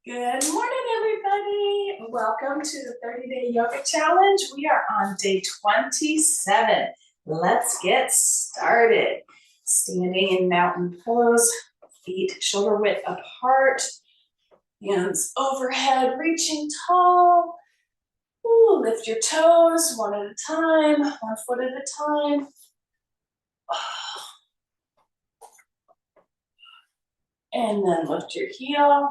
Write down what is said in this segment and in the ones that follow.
Good morning, everybody. Welcome to the 30-day yoga challenge. We are on day 27. Let's get started. Standing in mountain pose, feet shoulder width apart, hands overhead, reaching tall. Ooh, lift your toes one at a time, 1 foot at a time. And then lift your heel.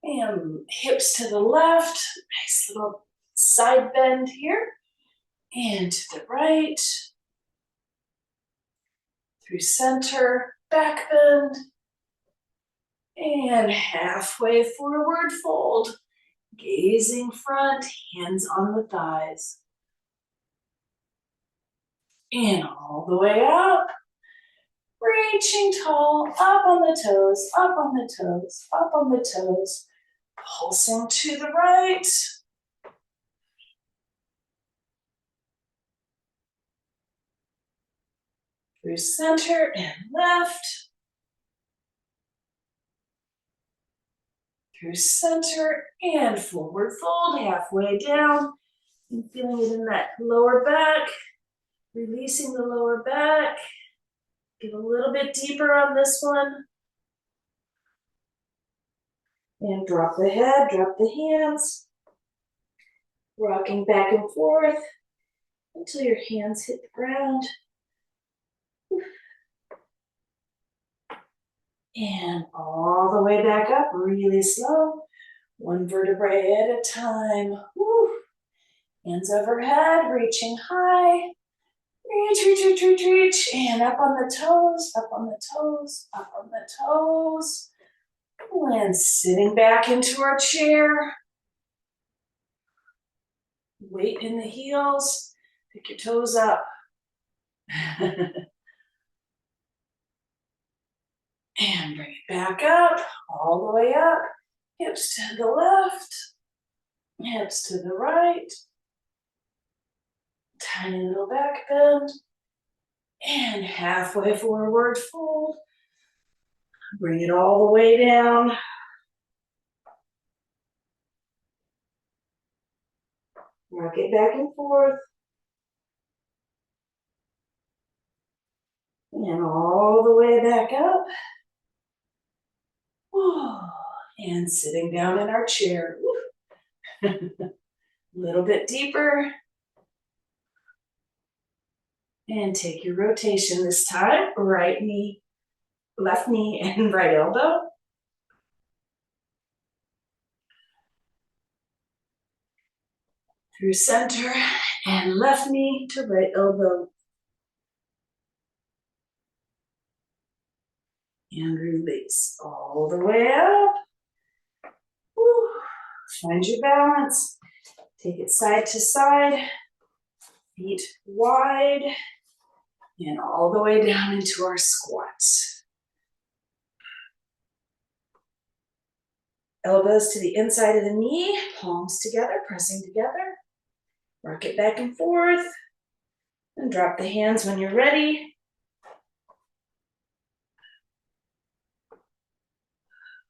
And hips to the left, nice little side bend here. And to the right, through center, back bend, and halfway forward fold. Gazing front, hands on the thighs. And all the way up, reaching tall, up on the toes, up on the toes, up on the toes. Pulsing to the right. Through center and left. Through center and forward fold, halfway down. And feeling it in that lower back. Releasing the lower back. Get a little bit deeper on this one. And drop the head, drop the hands. Rocking back and forth until your hands hit the ground. And all the way back up, really slow. 1 vertebrae at a time. Woo. Hands overhead, reaching high. Reach, reach, reach, reach, reach. And up on the toes, up on the toes, up on the toes. And sitting back into our chair. Weight in the heels. Pick your toes up. And bring it back up, all the way up. Hips to the left, hips to the right. Tiny little back bend. And halfway forward fold. Bring it all the way down. Rock it back and forth. And all the way back up. And sitting down in our chair. A little bit deeper. And take your rotation this time. Right knee, left knee, and right elbow. Through center and left knee to right elbow. And release all the way up. Woo. Find your balance. Take it side to side. Feet wide. And all the way down into our squats. Elbows to the inside of the knee. Palms together, pressing together. Rock it back and forth. And drop the hands when you're ready.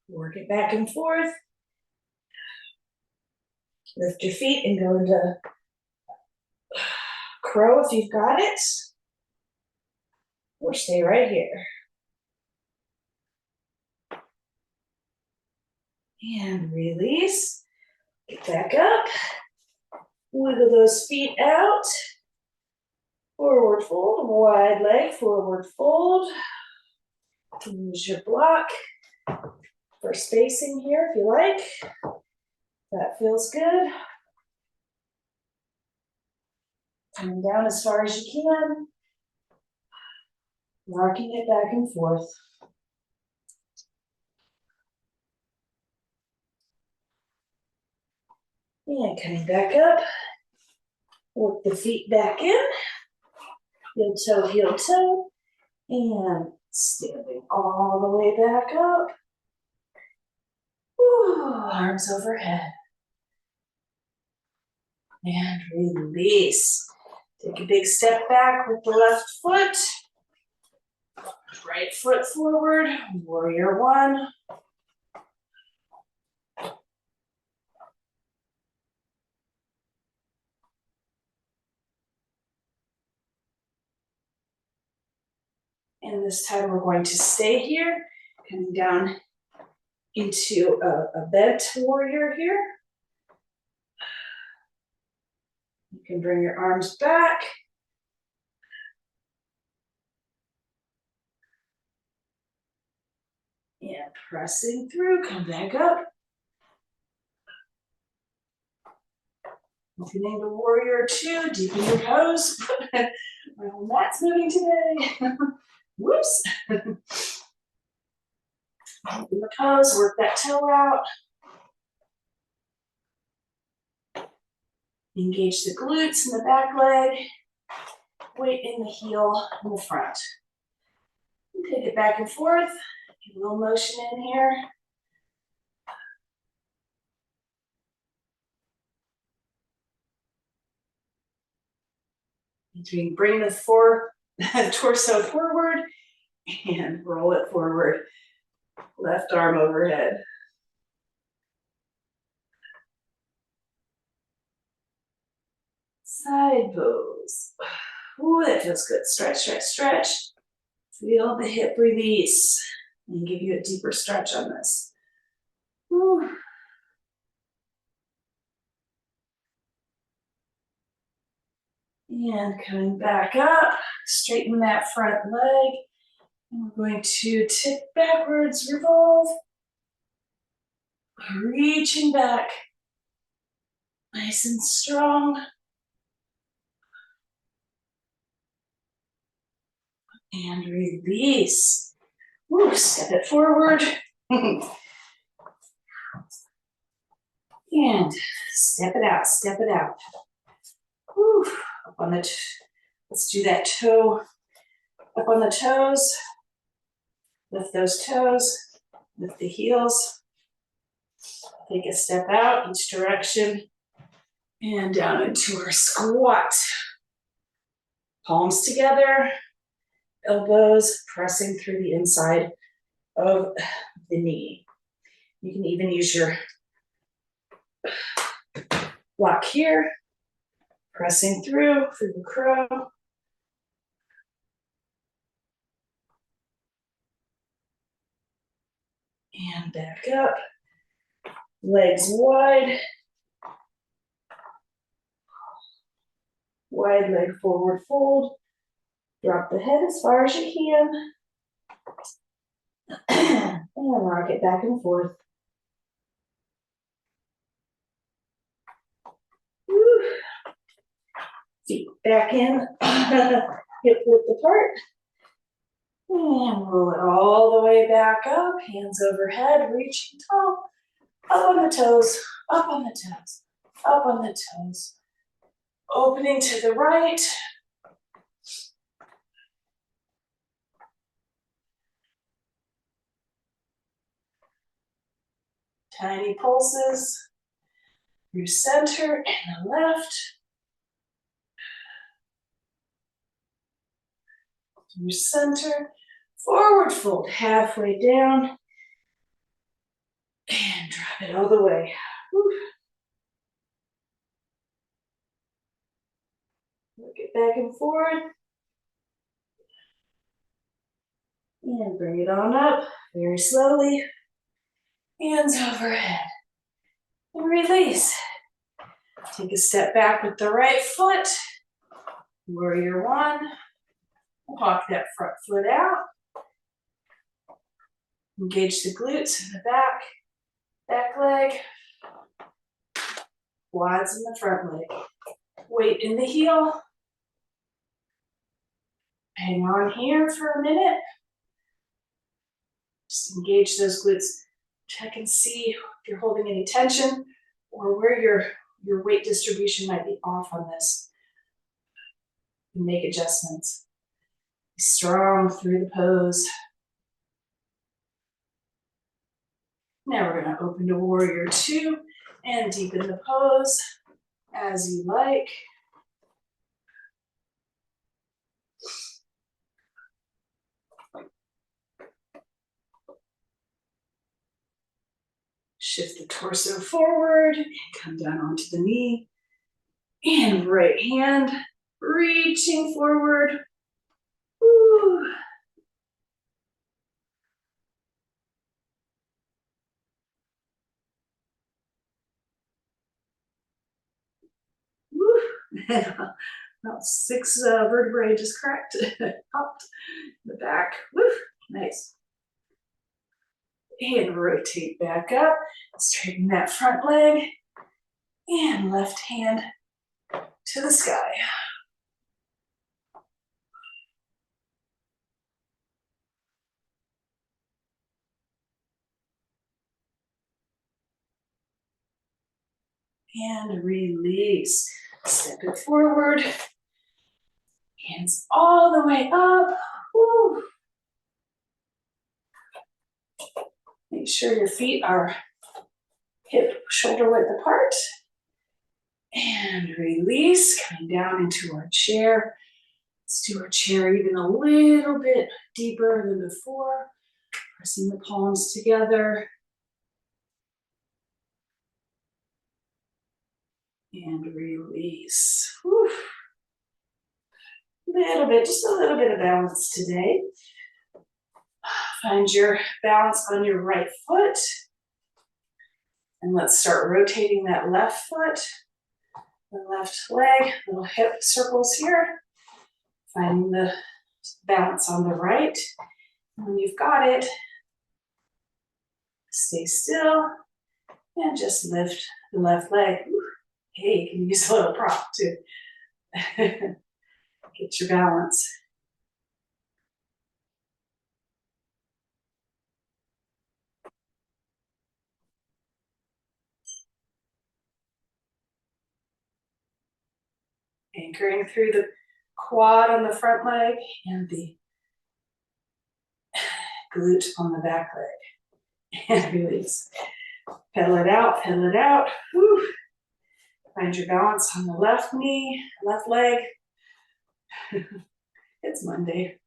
Work it back and forth. Lift your feet and go into crow if you've got it. Or stay right here. And release. Get back up. Wiggle those feet out. Forward fold, wide leg, forward fold. Use your block for spacing here if you like. That feels good. Coming down as far as you can. Rocking it back and forth. And coming back up. Work the feet back in. Heel toe. And standing all the way back up. Woo, arms overhead. And release. Take a big step back with the left foot. Right foot forward, warrior one. And this time we're going to stay here, coming down into a bent warrior here. You can bring your arms back. And pressing through, come back up. Moving into warrior two, deepen your pose. My whole mat's moving today. Whoops. Deepen the pose, work that toe out. Engage the glutes in the back leg. Weight in the heel in the front. Take it back and forth. Get a little motion in here. Bring the torso forward and roll it forward. Left arm overhead. Side pose. Ooh, that feels good. Stretch, stretch, stretch. Feel the hip release and give you a deeper stretch on this. Ooh. And coming back up, straighten that front leg. And we're going to tip backwards, revolve. Reaching back. Nice and strong. And release. Ooh, step it forward. And step it out, step it out. Whew. Up on the, let's do that toe, up on the toes. Lift those toes, lift the heels. Take a step out each direction. And down into our squat. Palms together, elbows pressing through the inside of the knee. You can even use your block here, pressing through the crow. And back up, legs wide. Wide leg forward fold. Drop the head as far as you can. And rock it back and forth. Woo. Feet back in, hip width apart. And roll it all the way back up, hands overhead, reaching tall. Up on the toes, up on the toes, up on the toes. Opening to the right. Tiny pulses through center and the left. Through center, forward fold halfway down. And drop it all the way. Whew. Work it back and forth. And bring it on up very slowly. Hands overhead. And release. Take a step back with the right foot. Warrior one. Walk that front foot out. Engage the glutes in the back leg. Quads in the front leg. Weight in the heel. Hang on here for a minute. Just engage those glutes. Check and see if you're holding any tension or where your weight distribution might be off on this. And make adjustments. Be strong through the pose. Now we're going to open to warrior two and deepen the pose as you like. Shift the torso forward and come down onto the knee. And right hand reaching forward. Woo. Woo. About 6 vertebrae just cracked, popped in the back. Woo. Nice. And rotate back up, straighten that front leg, and left hand to the sky. And release. Step it forward. Hands all the way up. Woo. Make sure your feet are hip, shoulder width apart. And release, coming down into our chair. Let's do our chair even a little bit deeper than before. Pressing the palms together. And release. Whew. Just a little bit of balance today. Find your balance on your right foot. And let's start rotating that left foot, the left leg, little hip circles here. Finding the balance on the right. And when you've got it, stay still and just lift the left leg. Hey, you can use a little prop too. Get your balance. Anchoring through the quad on the front leg and the glute on the back leg. And release. Pedal it out, pedal it out. Whew. Find your balance on the left knee, left leg. It's Monday.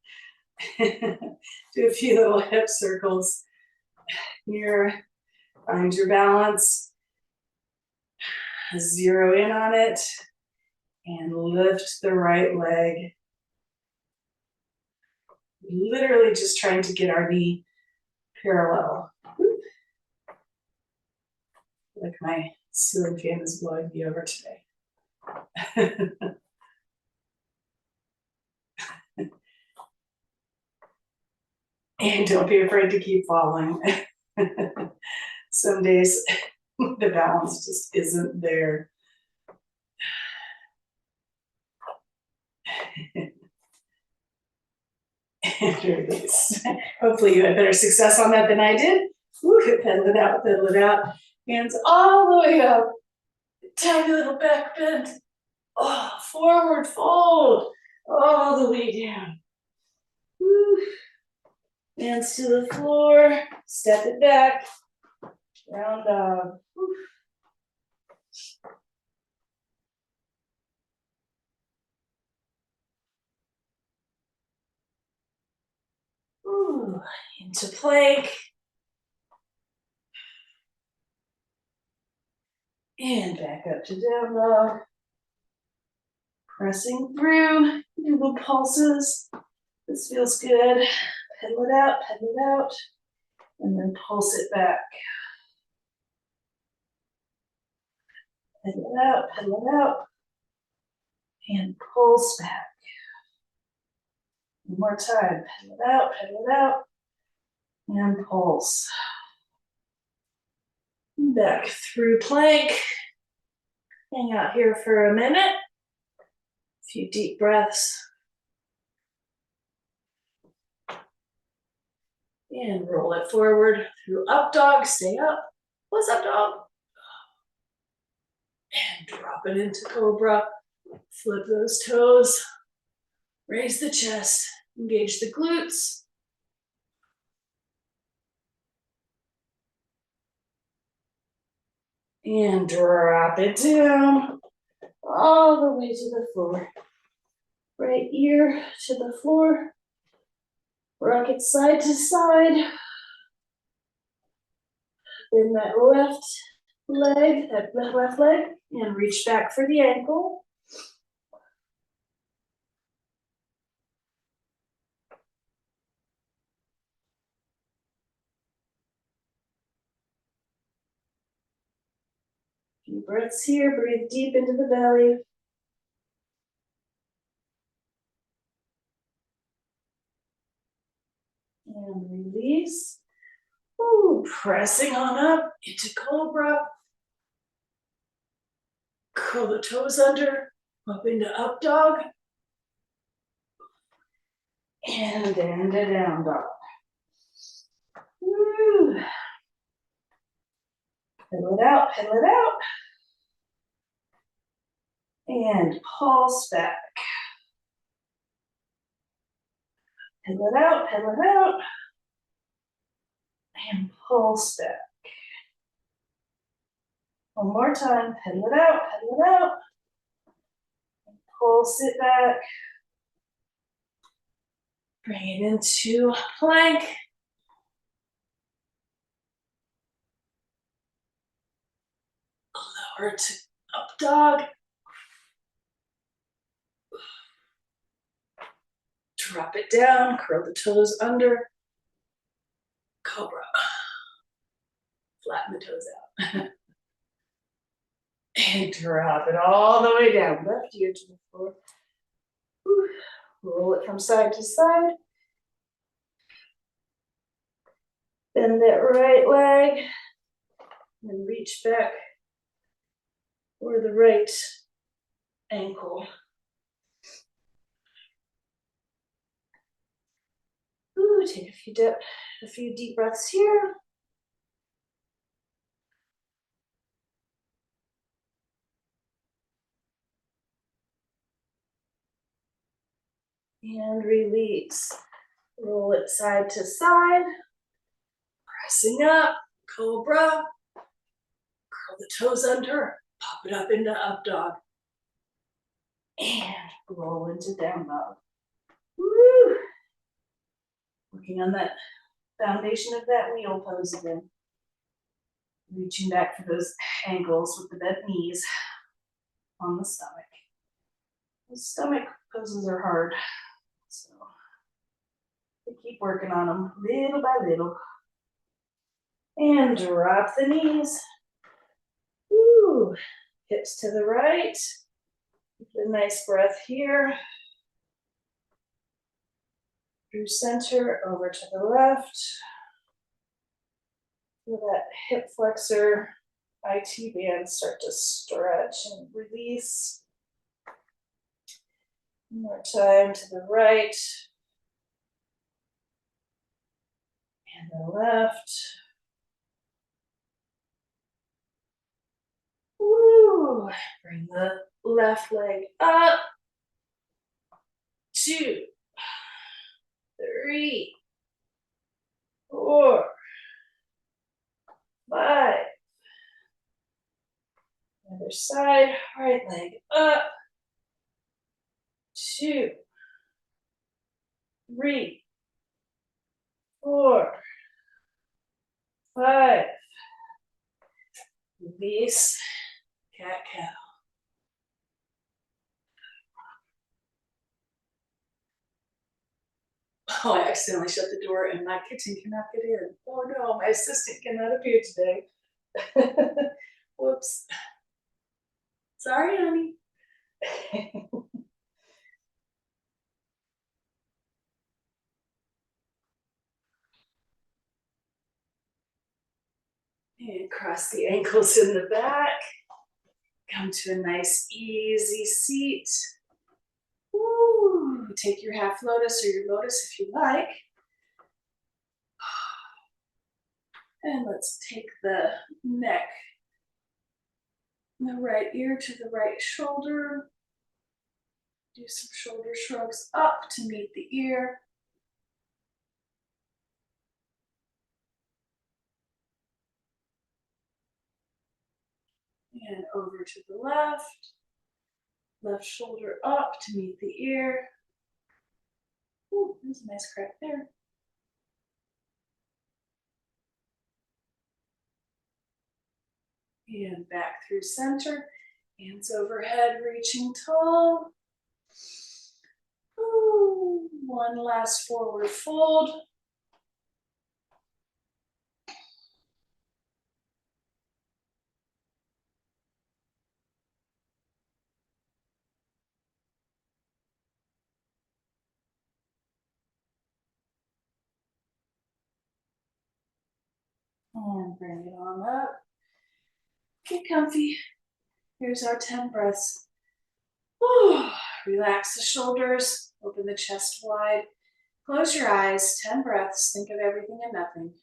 Do a few little hip circles here. Find your balance. Zero in on it. And lift the right leg. Literally just trying to get our knee parallel. Like my ceiling fan is blowing me over today. And don't be afraid to keep falling. Some days the balance just isn't there. And release. Hopefully you had better success on that than I did. Woo, pedal it out, pedal it out. Hands all the way up. Tiny little back bend. Oh, forward fold. All the way down. Woo. Hands to the floor. Step it back. Round dog. Woo. Ooh, into plank. And back up to down dog. Pressing through, do little pulses. This feels good. Pedal it out, and then pulse it back. Pedal it out, and pulse back. One more time, pedal it out, and pulse. Back through plank. Hang out here for a minute. A few deep breaths. And roll it forward through up dog, stay up. What's up dog? And drop it into cobra. Flip those toes. Raise the chest. Engage the glutes. And drop it down. All the way to the floor. Right ear to the floor. Rock it side to side. Bend that left leg, and reach back for the ankle. Few breaths here, breathe deep into the belly. And release. Ooh, pressing on up into cobra. Curl the toes under, up into up dog. And into down dog. Woo. Pedal it out, pedal it out. And pulse back. Pedal it out, pedal it out. And pulse back. One more time, pedal it out, pedal it out. And pulse it back. Bring it into plank. Lower to up dog. Drop it down, curl the toes under. Cobra. Flatten the toes out. And drop it all the way down. Left ear to the floor. Whew. Roll it from side to side. Bend that right leg. And reach back for the right ankle. Ooh, take a few deep breaths here. And release. Roll it side to side. Pressing up, cobra. Curl the toes under, pop it up into up dog. And roll into down dog. Woo! Working on that foundation of that wheel pose again. Reaching back for those ankles with the bent knees on the stomach. The stomach poses are hard, so we keep working on them little by little. And drop the knees. Woo! Hips to the right. Get a nice breath here. Through center, over to the left. Feel that hip flexor, IT band start to stretch and release. One more time to the right. And the left. Woo! Bring the left leg up. 2, 3, 4, 5. Other side, right leg up. 2, 3, 4, 5. Release, cat cow. Oh, I accidentally shut the door and my kitchen cannot get in. Oh no, my assistant cannot appear today. Whoops. Sorry, honey. And cross the ankles in the back. Come to a nice, easy seat. Woo. Take your half lotus or your lotus if you like. And let's take the neck, the right ear to the right shoulder. Do some shoulder shrugs up to meet the ear. And over to the left. Left shoulder up to meet the ear. Ooh, there's a nice crack there. And back through center. Hands overhead, reaching tall. Ooh, one last forward fold. And bring it on up. Get comfy. Here's our 10 breaths. Ooh, relax the shoulders, open the chest wide. Close your eyes, 10 breaths. Think of everything and nothing.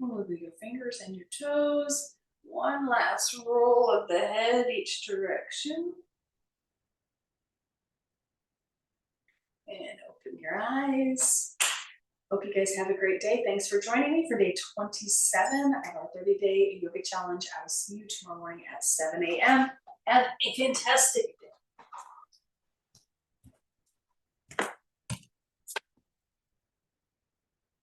Move your fingers and your toes. One last roll of the head each direction. And open your eyes. Hope you guys have a great day. Thanks for joining me for day 27 of our 30-day yoga challenge. I will see you tomorrow morning at 7 a.m. Have a fantastic